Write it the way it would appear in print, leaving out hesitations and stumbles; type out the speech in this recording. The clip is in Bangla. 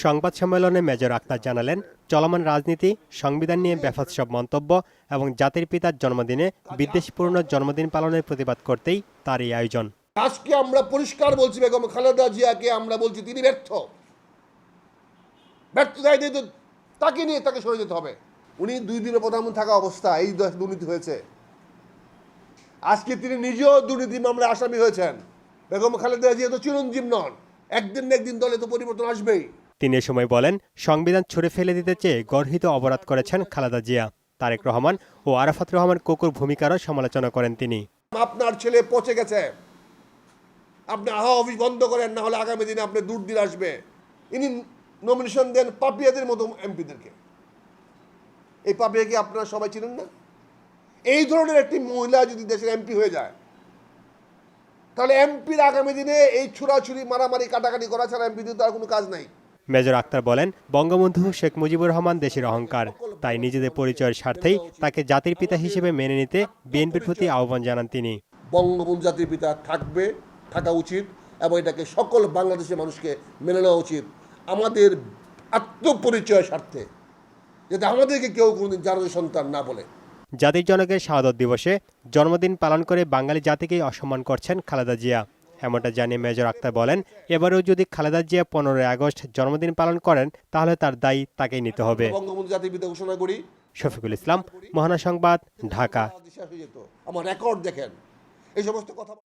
সংবাদ সম্মেলনে মেজর আক্তার জানালেন, চলমান রাজনীতি, সংবিধান নিয়ে বেফাঁস মন্তব্য এবং জাতির পিতার জন্মদিনে বিদ্বেষপূর্ণ জন্মদিন পালনের প্রতিবাদ করতেই তার এই আয়োজন। আজকে আমরা পরিষ্কার বলছি, বেগম খালেদা জিয়াকে আমরা বলছি তিনি ব্যর্থতায় তাকে নিয়ে তাকে সরে যেতে হবে। উনি 2 দিনের প্রধানমন্ত্রী থাকা অবস্থা এই দুর্নীতি হয়েছে। আজকে তিনি নিজেও দুর্নীতি মামলায় আসামি হয়েছেন। বেগম খালেদা জিয়া তো চিরঞ্জীব নন, একদিন না একদিন দলে তো পরিবর্তন আসবেই। তিনি এ সময় বলেন, সংবিধান ছুঁড়ে ফেলে দিতে চেয়ে গর্হিত অপরাধ করেছেন খালেদা জিয়া। তারেক রহমান ও আরাফাত রহমান কোকুর ভূমিকারও সমালোচনা করেন তিনি। আপনার ছেলে পচে গেছে, আপনি অফিস বন্ধ করেন, না হলে আগামী দিনে আপনি দুর্দিন আসবে। ইনি নমিনেশন দেন পাপিয়াদের মতো এমপিদেরকে। এই পাপিয়াকে আপনারা সবাই চিনেন না? এই ধরনের একটি মহিলা যদি দেশের এমপি হয়ে যায়, তাহলে এমপির আগামী দিনে এই ছুরাছুরি, মারামারি, কাটাকাটি করা ছাড়া এমপিদের তার কোনো কাজ নাই। মেজর আক্তার বলেন, বঙ্গবন্ধু শেখ মুজিবুর রহমান দেশের অহংকার, তাই নিজেদের পরিচয়ের স্বার্থেই তাকে জাতির পিতা হিসেবে মেনে নিতে বিএনপির প্রতি আহ্বান জানান তিনি। বঙ্গবন্ধু জাতির পিতা থাকা উচিত এবং এটাকে সকল বাংলাদেশের মানুষকে মেনে নেওয়া উচিত, আমাদের আত্মপরিচয়ের স্বার্থে, যাতে আমাদেরকে কেউ কোনোদিন জাতির সন্তান না বলে। জাতির জনকের শাহাদত দিবসে জন্মদিন পালন করে বাঙালি জাতিকেই অসম্মান করছেন খালেদা জিয়া, এমনটা জানিয়ে মেজর আক্তার বলেন, এবারেও যদি খালেদা জিয়া 15 আগস্ট জন্মদিন পালন করেন তাহলে তার দায়ী তাকেই নিতে হবে। বঙ্গবন্ধু জাতির পিতা ঘোষণা করি। শফিকুল ইসলাম, মহানা সংবাদ, ঢাকা। আমার রেকর্ড দেখেন, এই সমস্ত কথা।